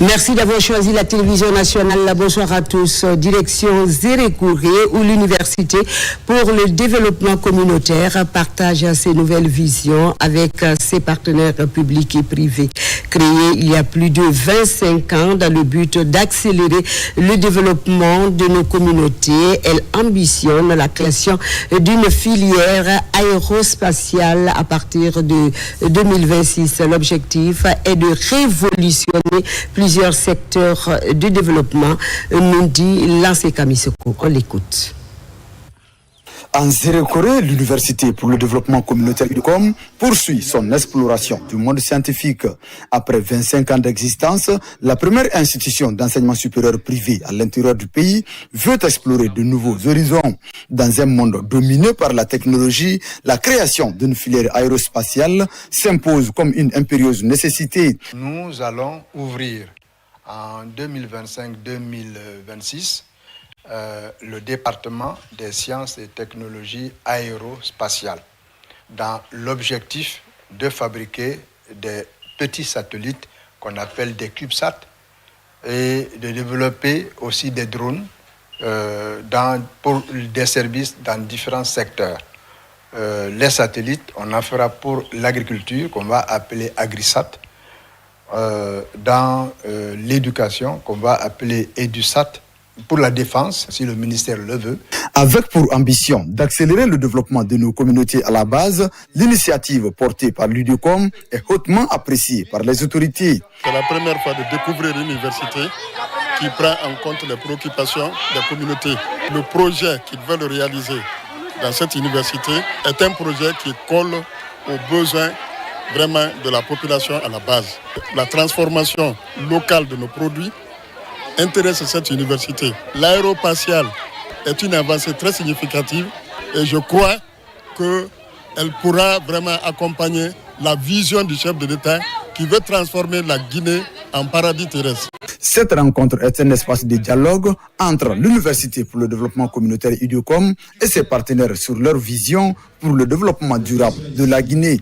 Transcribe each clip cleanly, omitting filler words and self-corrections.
Merci d'avoir choisi la télévision nationale. Bonsoir à tous. Direction Zérékouré, où l'Université pour le développement communautaire partage ses nouvelles visions avec ses partenaires publics et privés. Créée il y a plus de 25 ans dans le but d'accélérer le développement de nos communautés, elle ambitionne la création d'une filière aérospatiale à partir de 2026. L'objectif est de révolutionner plusieurs secteurs de développement, nous dit Lancé Kamisoko. On l'écoute. En Zérékouré, l'Université pour le développement communautaire UDCOM poursuit son exploration du monde scientifique. Après 25 ans d'existence, la première institution d'enseignement supérieur privé à l'intérieur du pays veut explorer de nouveaux horizons. Dans un monde dominé par la technologie, la création d'une filière aérospatiale s'impose comme une impérieuse nécessité. Nous allons ouvrir en 2025-2026 le département des sciences et technologies aérospatiales dans l'objectif de fabriquer des petits satellites qu'on appelle des CubeSats et de développer aussi des drones pour des services dans différents secteurs. Les satellites, on en fera pour l'agriculture qu'on va appeler AgriSat, dans l'éducation qu'on va appeler EduSat, pour la défense, si le ministère le veut. Avec pour ambition d'accélérer le développement de nos communautés à la base, l'initiative portée par l'UDCOM est hautement appréciée par les autorités. C'est la première fois de découvrir une université qui prend en compte les préoccupations des communautés. Le projet qu'ils veulent réaliser dans cette université est un projet qui colle aux besoins vraiment de la population à la base. La transformation locale de nos produits intéresse cette université. L'aérospatiale est une avancée très significative et je crois qu'elle pourra vraiment accompagner la vision du chef de l'État qui veut transformer la Guinée en paradis terrestre. Cette rencontre est un espace de dialogue entre l'Université pour le développement communautaire UDCOM et ses partenaires sur leur vision pour le développement durable de la Guinée.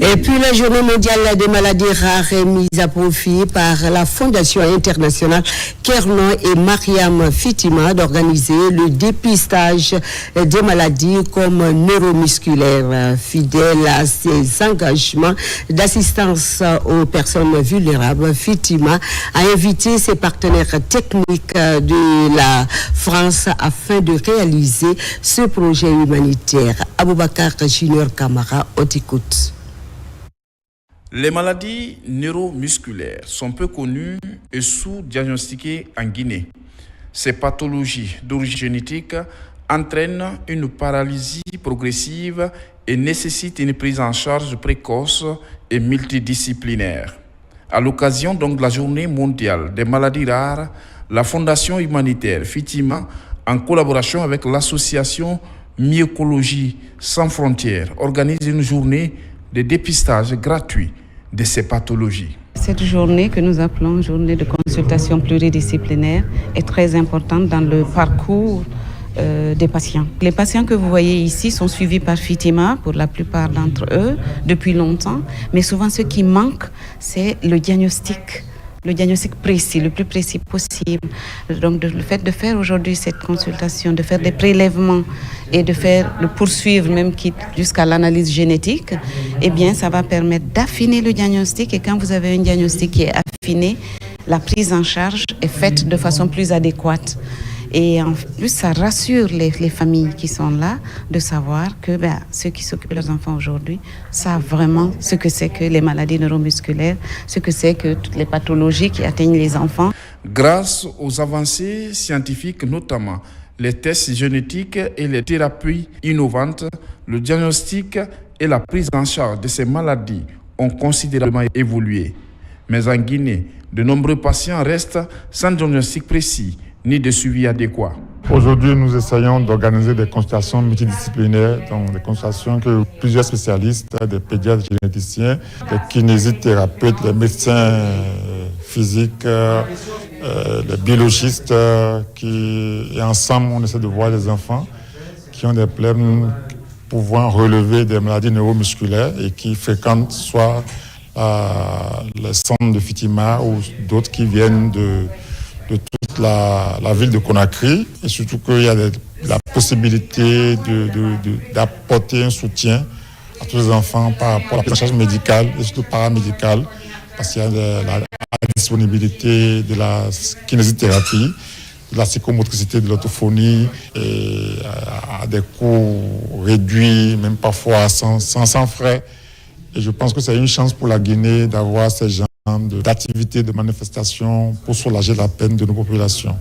Et puis la journée mondiale des maladies rares est mise à profit par la Fondation internationale Kernon et Mariam Fitima d'organiser le dépistage des maladies comme neuromusculaires. Fidèle à ses engagements d'assistance aux personnes vulnérables, Fitima a invité ses partenaires techniques de la France afin de réaliser ce projet humanitaire. Aboubakar Junior Kamara, on t'écoute. Les maladies neuromusculaires sont peu connues et sous-diagnostiquées en Guinée. Ces pathologies d'origine génétique entraînent une paralysie progressive et nécessitent une prise en charge précoce et multidisciplinaire. À l'occasion donc de la journée mondiale des maladies rares, la Fondation humanitaire Fitima, en collaboration avec l'association Mycologie sans frontières, organise une journée de dépistage gratuit de ces pathologies. Cette journée que nous appelons journée de consultation pluridisciplinaire est très importante dans le parcours des patients. Les patients que vous voyez ici sont suivis par Fitima, pour la plupart d'entre eux, depuis longtemps, mais souvent ce qui manque, c'est le diagnostic précis, le plus précis possible. Donc le fait de faire aujourd'hui cette consultation, de faire des prélèvements et de poursuivre même jusqu'à l'analyse génétique, eh bien ça va permettre d'affiner le diagnostic, et quand vous avez un diagnostic qui est affiné, la prise en charge est faite de façon plus adéquate. Et en plus, ça rassure les familles qui sont là de savoir que ceux qui s'occupent de leurs enfants aujourd'hui savent vraiment ce que c'est que les maladies neuromusculaires, ce que c'est que toutes les pathologies qui atteignent les enfants. Grâce aux avancées scientifiques, notamment les tests génétiques et les thérapies innovantes, le diagnostic et la prise en charge de ces maladies ont considérablement évolué. Mais en Guinée, de nombreux patients restent sans diagnostic précis ni de suivi adéquat. Aujourd'hui, nous essayons d'organiser des consultations multidisciplinaires, donc des consultations que plusieurs spécialistes, des pédiatres généticiens, des kinésithérapeutes, les médecins physiques, les biologistes, et ensemble, on essaie de voir les enfants qui ont des problèmes pouvant relever des maladies neuromusculaires et qui fréquentent soit les centres de Fitima ou d'autres qui viennent de toute la ville de Conakry. Et surtout qu'il y a la possibilité d'apporter un soutien à tous les enfants par rapport à la prise en charge médicale et surtout paramédicale, parce qu'il y a la disponibilité de la kinésithérapie, de la psychomotricité, de l'orthophonie, et à des coûts réduits, même parfois sans frais. Et je pense que c'est une chance pour la Guinée d'avoir ces genres d'activités, de manifestations pour soulager la peine de nos populations.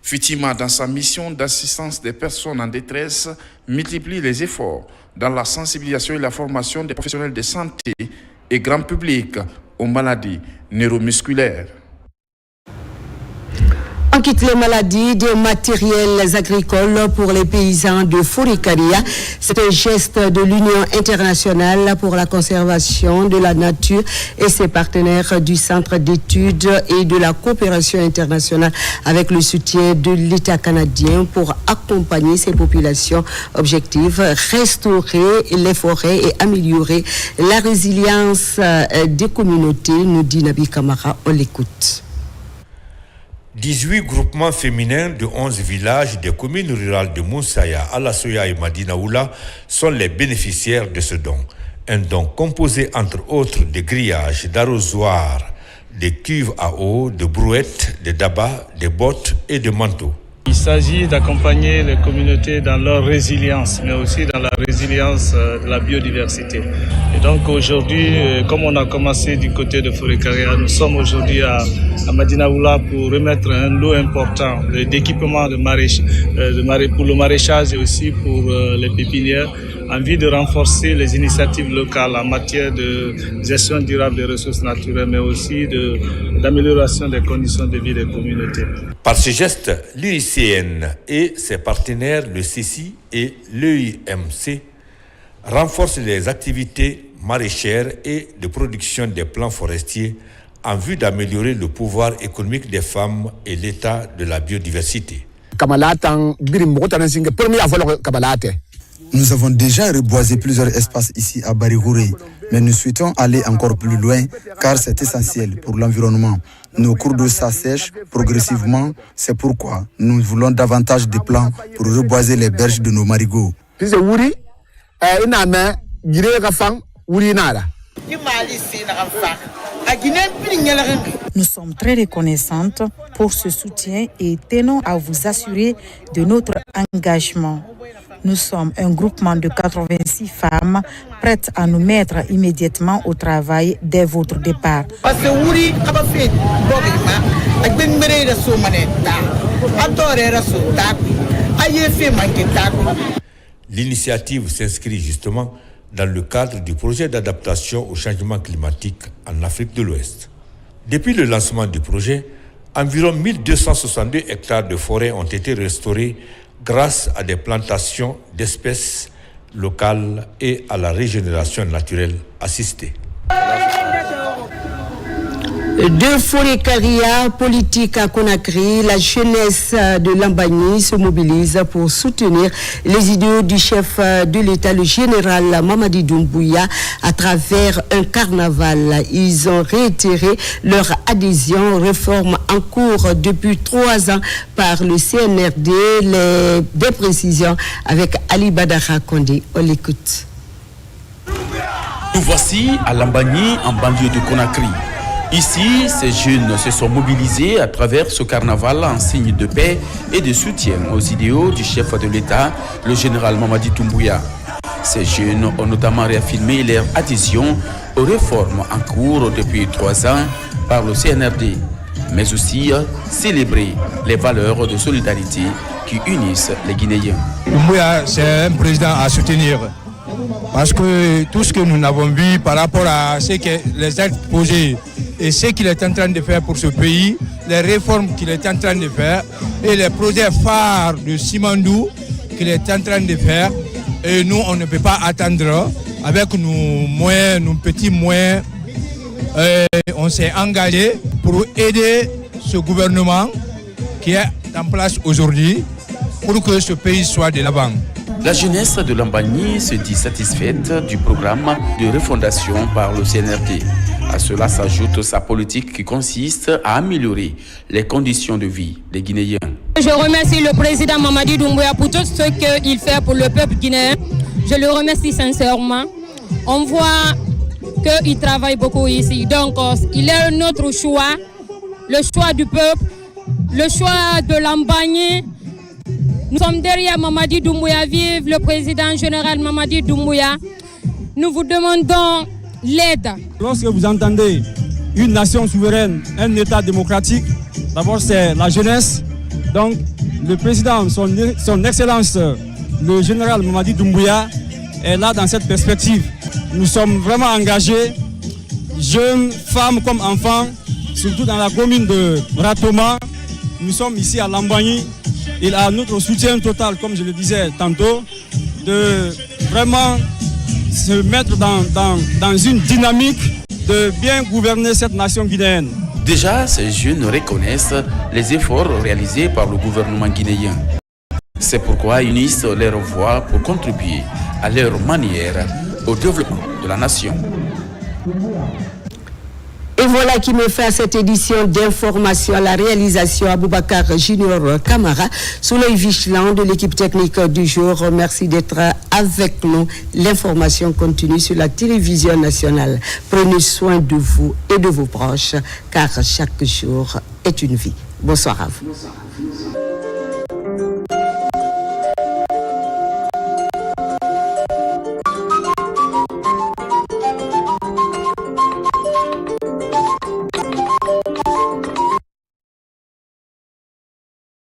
Fitima, dans sa mission d'assistance des personnes en détresse, multiplie les efforts dans la sensibilisation et la formation des professionnels de santé et grand public aux maladies neuromusculaires. On quitte les maladies des matériels agricoles pour les paysans de Fourikaria. C'est un geste de l'Union internationale pour la conservation de la nature et ses partenaires du Centre d'études et de la coopération internationale avec le soutien de l'État canadien pour accompagner ces populations. Objectif, restaurer les forêts et améliorer la résilience des communautés, nous dit Nabi Kamara. On l'écoute. 18 groupements féminins de 11 villages des communes rurales de Moussaya, Alasoya et Madinaoula sont les bénéficiaires de ce don. Un don composé entre autres de grillages, d'arrosoirs, de cuves à eau, de brouettes, de dabas, de bottes et de manteaux. Il s'agit d'accompagner les communautés dans leur résilience, mais aussi dans la résilience de la biodiversité. Et donc aujourd'hui, comme on a commencé du côté de Fourikaria, nous sommes aujourd'hui à Madinaoula pour remettre un lot important d'équipements pour le maraîchage et aussi pour les pépinières, en vue de renforcer les initiatives locales en matière de gestion durable des ressources naturelles, mais aussi d'amélioration des conditions de vie des communautés. Par ce geste, l'UICN et ses partenaires, le CECI et l'EIMC, renforcent les activités maraîchères et de production des plants forestiers en vue d'améliorer le pouvoir économique des femmes et l'état de la biodiversité. Nous avons déjà reboisé plusieurs espaces ici à Barigouré, mais nous souhaitons aller encore plus loin car c'est essentiel pour l'environnement. Nos cours d'eau s'assèchent progressivement, c'est pourquoi nous voulons davantage de plans pour reboiser les berges de nos marigots. Nous sommes très reconnaissantes pour ce soutien et tenons à vous assurer de notre engagement. Nous sommes un groupement de 86 femmes prêtes à nous mettre immédiatement au travail dès votre départ. L'initiative s'inscrit justement dans le cadre du projet d'adaptation au changement climatique en Afrique de l'Ouest. Depuis le lancement du projet, environ 1262 hectares de forêt ont été restaurés grâce à des plantations d'espèces locales et à la régénération naturelle assistée. De Fourikaria, politique à Conakry, la jeunesse de Lambagny se mobilise pour soutenir les idéaux du chef de l'État, le général Mamadi Doumbouya, à travers un carnaval. Ils ont réitéré leur adhésion aux réformes en cours depuis 3 ans par le CNRD. Des précisions avec Ali Badara Kondé. On l'écoute. Nous voici à Lambagny, en banlieue de Conakry. Ici, ces jeunes se sont mobilisés à travers ce carnaval en signe de paix et de soutien aux idéaux du chef de l'État, le général Mamadi Doumbouya. Ces jeunes ont notamment réaffirmé leur adhésion aux réformes en cours depuis 3 ans par le CNRD, mais aussi célébrer les valeurs de solidarité qui unissent les Guinéens. Doumbouya, c'est un président à soutenir. Parce que tout ce que nous avons vu par rapport à ce que les actes posés et ce qu'il est en train de faire pour ce pays, les réformes qu'il est en train de faire et les projets phares de Simandou qu'il est en train de faire, et nous on ne peut pas attendre avec nos moyens, nos petits moyens. On s'est engagé pour aider ce gouvernement qui est en place aujourd'hui pour que ce pays soit de l'avant. La jeunesse de Lambagny se dit satisfaite du programme de refondation par le CNRD. À cela s'ajoute sa politique qui consiste à améliorer les conditions de vie des Guinéens. Je remercie le président Mamadi Doumbouya pour tout ce qu'il fait pour le peuple guinéen. Je le remercie sincèrement. On voit qu'il travaille beaucoup ici. Donc, il est notre choix, le choix du peuple, le choix de l'Ambagné. Nous sommes derrière Mamadi Doumbouya. Vive le président général Mamadi Doumbouya. Nous vous demandons l'aide. Lorsque vous entendez une nation souveraine, un État démocratique, d'abord c'est la jeunesse. Donc le président, son Excellence, le général Mamadi Doumbouya, est là dans cette perspective. Nous sommes vraiment engagés, jeunes, femmes comme enfants, surtout dans la commune de Ratoma. Nous sommes ici à Lambagny. Il a notre soutien total, comme je le disais tantôt, de vraiment se mettre dans une dynamique de bien gouverner cette nation guinéenne. Déjà, ces jeunes reconnaissent les efforts réalisés par le gouvernement guinéen. C'est pourquoi ils unissent leurs voix pour contribuer à leur manière au développement de la nation. Et voilà qui me fait à cette édition d'information à la réalisation Aboubacar Junior Camara sous l'œil vigilant de l'équipe technique du jour. Merci d'être avec nous. L'information continue sur la télévision nationale. Prenez soin de vous et de vos proches car chaque jour est une vie. Bonsoir à vous. Bonsoir.